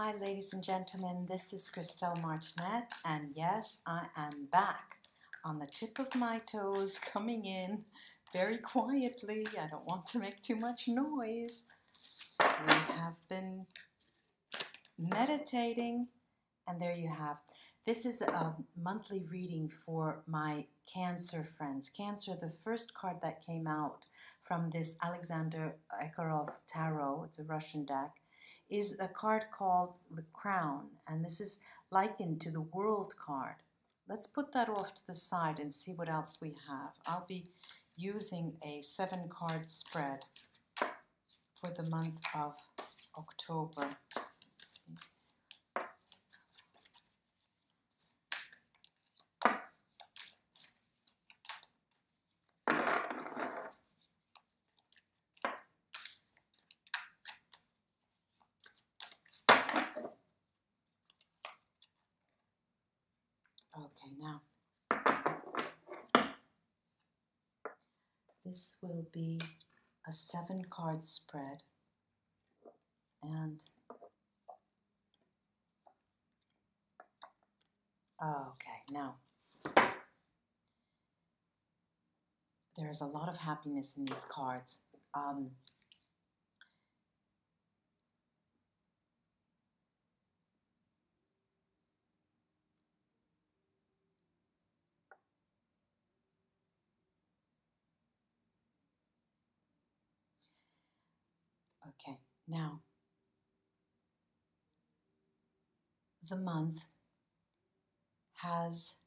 Hi ladies and gentlemen, this is Christelle Martinette, and yes, I am back on the tip of my toes, coming in very quietly. I don't want to make too much noise. We have been meditating, and there you have. This is a monthly reading for my Cancer friends. Cancer, the first card that came out from this Alexander Egarov Tarot, it's a Russian deck, is a card called the Crown, and this is likened to the World card. Let's put that off to the side and see what else we have. I'll be using a 7-card spread for the month of October. Okay, now this will be a 7-card spread, and okay, now there is a lot of happiness in these cards. Okay, now the month has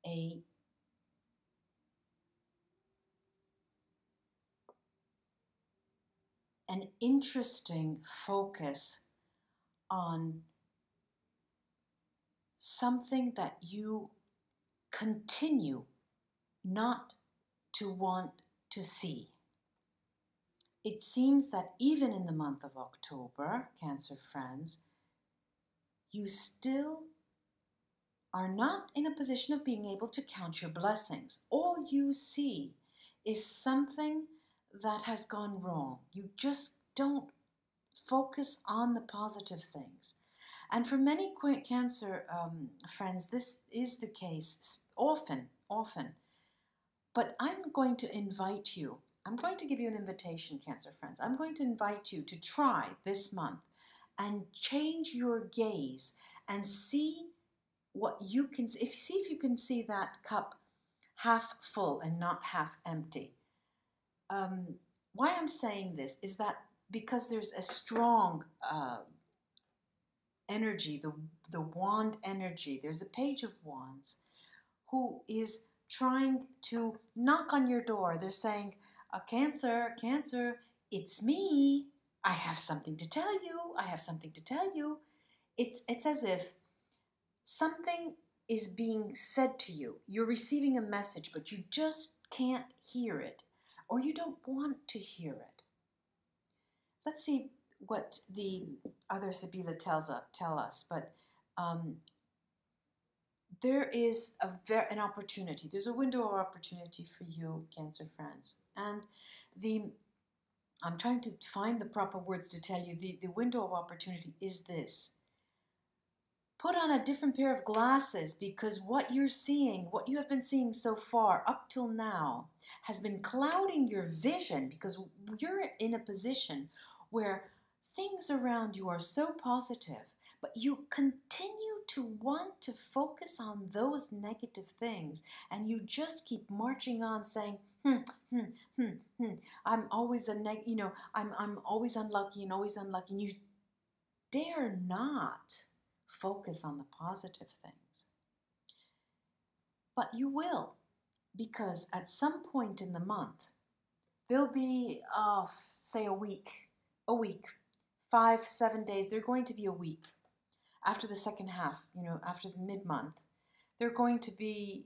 an interesting focus on something that you continue not to want to see. It seems that even in the month of October, Cancer friends, you still are not in a position of being able to count your blessings. All you see is something that has gone wrong. You just don't focus on the positive things. And for many Cancer friends, this is the case often. But I'm going to invite you. I'm going to give you an invitation, Cancer friends. I'm going to invite you to try this month and change your gaze and see what you can see. See if you can see that cup half full and not half empty. Why I'm saying this is that because there's a strong energy, the wand energy. There's a Page of Wands who is trying to knock on your door. They're saying, Cancer, it's me. I have something to tell you. I have something to tell you. It's as if something is being said to you. You're receiving a message, but you just can't hear it, or you don't want to hear it. Let's see what the other Sibilla tell us, but there is an opportunity. There's a window of opportunity for you, Cancer friends. And I'm trying to find the proper words to tell you. The window of opportunity is this. Put on a different pair of glasses, because what you're seeing, what you have been seeing so far up till now, has been clouding your vision, because you're in a position where things around you are so positive, but you continue to want to focus on those negative things, and you just keep marching on saying, I'm always I'm always unlucky and always unlucky, and you dare not focus on the positive things. But you will, because at some point in the month, there'll be, say a week, 5-7 days, they're going to be a week. After the second half, after the mid-month, there's going to be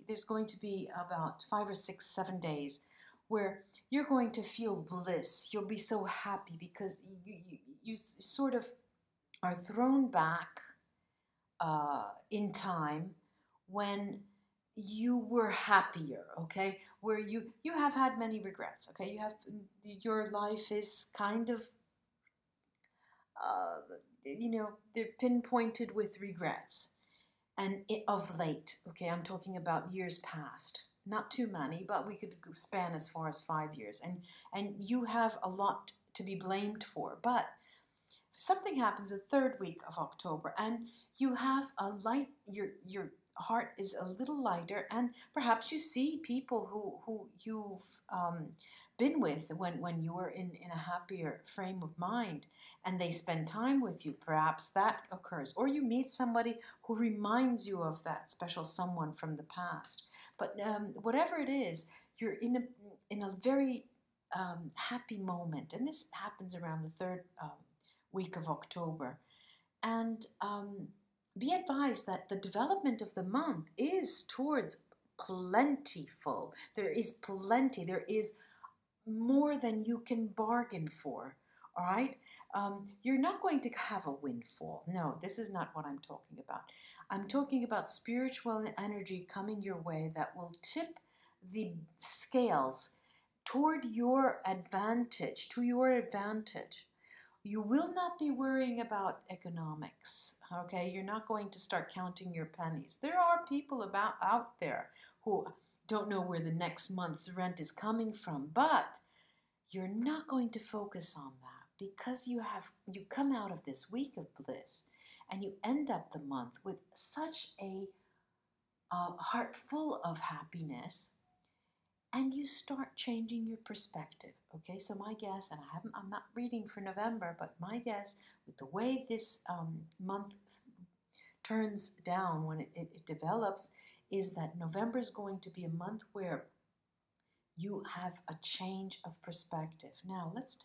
about 5 or 6, 7 days where you're going to feel bliss. You'll be so happy because you sort of are thrown back in time when you were happier, okay? Where you have had many regrets, okay? Your life is kind of they're pinpointed with regrets. And of late, okay, I'm talking about years past, not too many, but we could span as far as 5 years. And you have a lot to be blamed for. But something happens the third week of October, and you have a light, your heart is a little lighter, and perhaps you see people who you've been with when you were in a happier frame of mind, and they spend time with you. Perhaps that occurs, or you meet somebody who reminds you of that special someone from the past. But whatever it is, you're in a very happy moment, and this happens around the third week of October. And be advised that the development of the month is towards plentiful. There is plenty. There is more than you can bargain for. All right? You're not going to have a windfall. No, this is not what I'm talking about. I'm talking about spiritual energy coming your way that will tip the scales toward your advantage, to your advantage. You will not be worrying about economics, okay? You're not going to start counting your pennies. There are people out there who don't know where the next month's rent is coming from, but you're not going to focus on that because you come out of this week of bliss and you end up the month with such a heart full of happiness. And you start changing your perspective, okay? So my guess, and I'm not reading for November, but my guess with the way this month turns down when it develops is that November is going to be a month where you have a change of perspective. Now, let's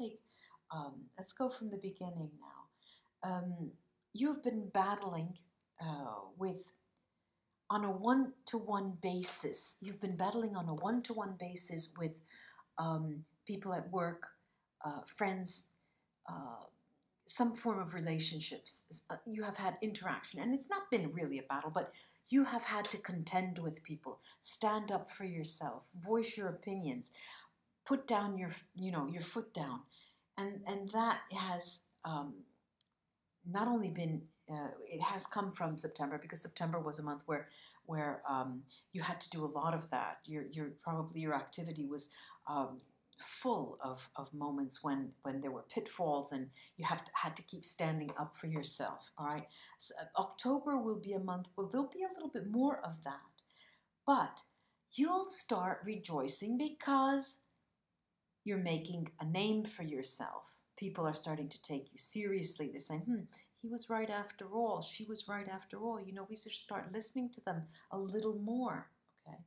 go from the beginning now. You've been battling on a one-to-one basis. You've been battling on a one-to-one basis with people at work, friends, some form of relationships. You have had interaction, and it's not been really a battle, but you have had to contend with people, stand up for yourself, voice your opinions, put down your foot down, and that has not only been it has come from September, because September was a month where you had to do a lot of that. Your activity was full of moments when there were pitfalls and you had to keep standing up for yourself. All right, so October will be a month where there'll be a little bit more of that, but you'll start rejoicing because you're making a name for yourself. People are starting to take you seriously. They're saying, he was right after all. She was right after all. We should start listening to them a little more, okay?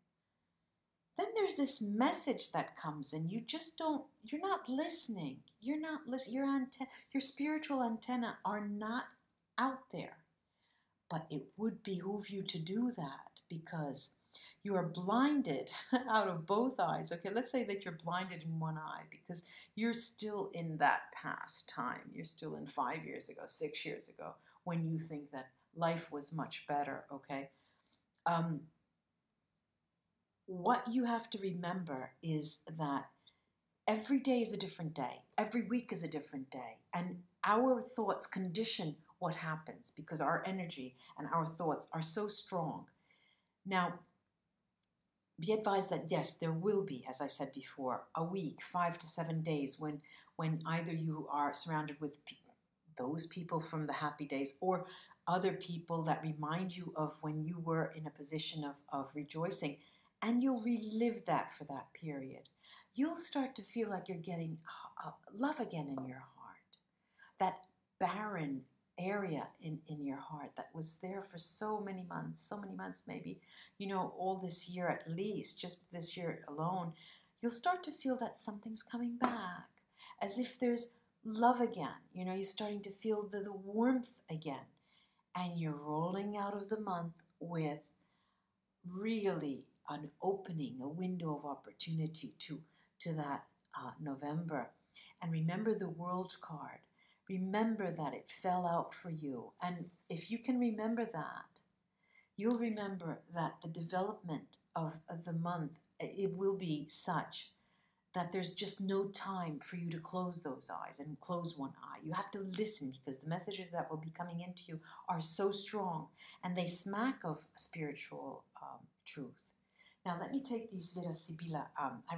Then there's this message that comes and you're not listening. You're not listening. Your spiritual antenna are not out there. But it would behoove you to do that because you are blinded out of both eyes. Okay, let's say that you're blinded in one eye because you're still in that past time. You're still in 5 years ago, 6 years ago, when you think that life was much better, okay? What you have to remember is that every day is a different day. Every week is a different day. And our thoughts condition what happens because our energy and our thoughts are so strong. Now, be advised that yes, there will be, as I said before, a week, 5 to 7 days when either you are surrounded with those people from the happy days or other people that remind you of when you were in a position of rejoicing, and you'll relive that for that period. You'll start to feel like you're getting love again in your heart. That barren area in your heart that was there for so many months maybe, all this year at least, just this year alone, you'll start to feel that something's coming back, as if there's love again. You're starting to feel the warmth again, and you're rolling out of the month with really an opening, a window of opportunity to that November. And remember the World card. Remember that it fell out for you. And if you can remember that, you'll remember that the development of the month, it will be such that there's just no time for you to close those eyes and close one eye. You have to listen, because the messages that will be coming into you are so strong, and they smack of spiritual truth. Now, let me take these Vera, Sibilla. I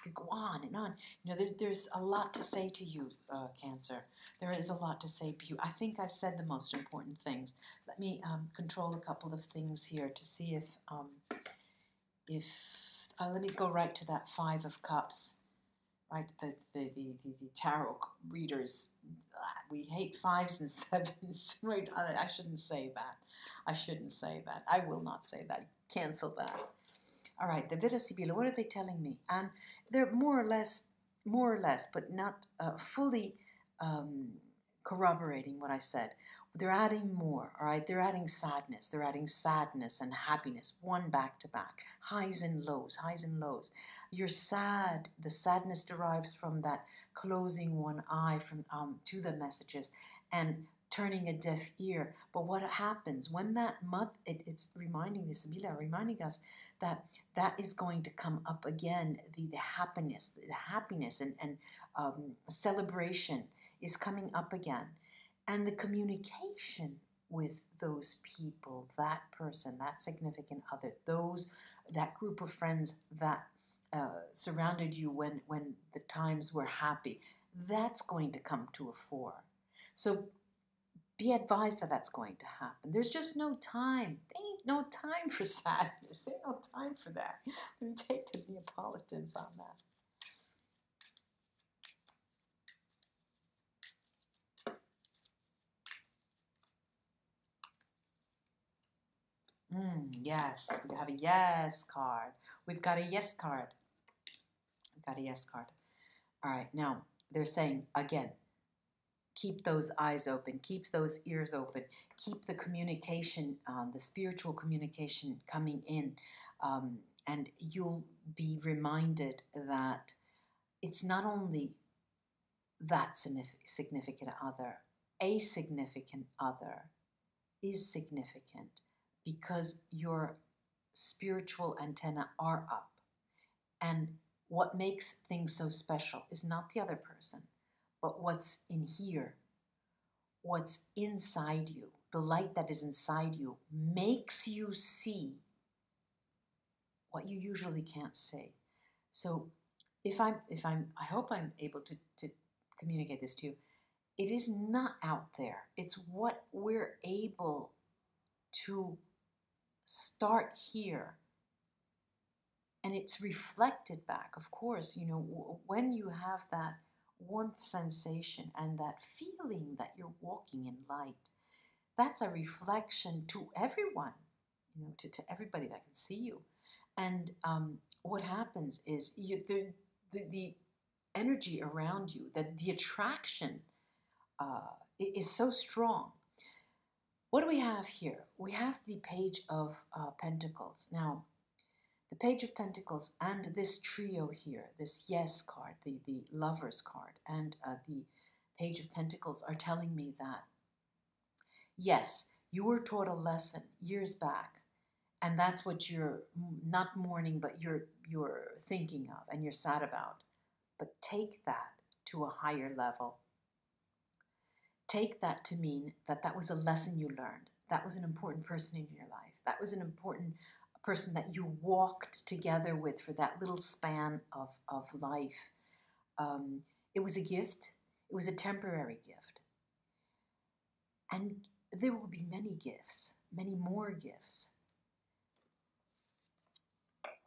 could go on and on. You know, there's a lot to say to you, Cancer. There is a lot to say to you. I think I've said the most important things. Let me control a couple of things here to see if let me go right to that Five of Cups. Right, the tarot readers, we hate fives and sevens. Wait, I shouldn't say that. I shouldn't say that. I will not say that. Cancel that. All right, the Vera, Sibilla, what are they telling me? And they're more or less, but not fully corroborating what I said. They're adding more, all right? They're adding sadness. They're adding sadness and happiness, one back to back. Highs and lows, highs and lows. You're sad. The sadness derives from that closing one eye from to the messages and turning a deaf ear. But what happens when that it's reminding the Sibilla, reminding us that is going to come up again. The happiness and celebration is coming up again. And the communication with those people, that person, that significant other, that group of friends that surrounded you when the times were happy, that's going to come to a fore. So be advised that that's going to happen. There's just no time. There ain't no time for sadness. There ain't no time for that. Let me take the Neapolitans on that. Yes, we have a yes card. We've got a yes card. We've got a yes card. All right, now they're saying, again, keep those eyes open, keep those ears open, keep the communication, the spiritual communication coming in, and you'll be reminded that it's not only that significant other, a significant other is significant because your spiritual antenna are up. And what makes things so special is not the other person, but what's in here, what's inside you. The light that is inside you makes you see what you usually can't see. So I hope I'm able to communicate this to you. It is not out there. It's what we're able to start here. And it's reflected back, of course, you know, when you have that warmth sensation and that feeling that you're walking in light, that's a reflection to everyone, you know, to everybody that can see you. And what happens is the energy around you, that the attraction is so strong. What do we have here? We have the Page of Pentacles. Now, the Page of Pentacles and this trio here, this yes card, the Lover's card, and the Page of Pentacles are telling me that, yes, you were taught a lesson years back, and that's what you're not mourning, but you're thinking of and you're sad about. But take that to a higher level. Take that to mean that that was a lesson you learned. That was an important person in your life. That was an important person that you walked together with for that little span of life. It was a gift. It was a temporary gift. And there will be many gifts, many more gifts.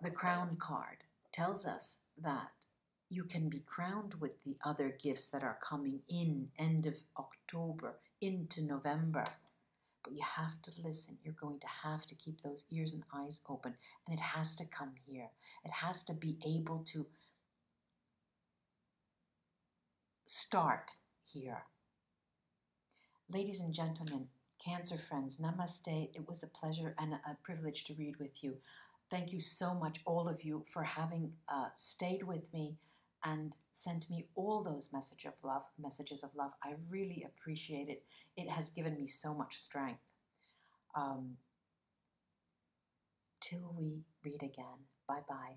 The Crown card tells us that you can be crowned with the other gifts that are coming in end of October into November. But you have to listen. You're going to have to keep those ears and eyes open. And it has to come here. It has to be able to start here. Ladies and gentlemen, Cancer friends, namaste. It was a pleasure and a privilege to read with you. Thank you so much, all of you, for having stayed with me and sent me all those messages of love. I really appreciate it. It has given me so much strength. Till we read again. Bye-bye.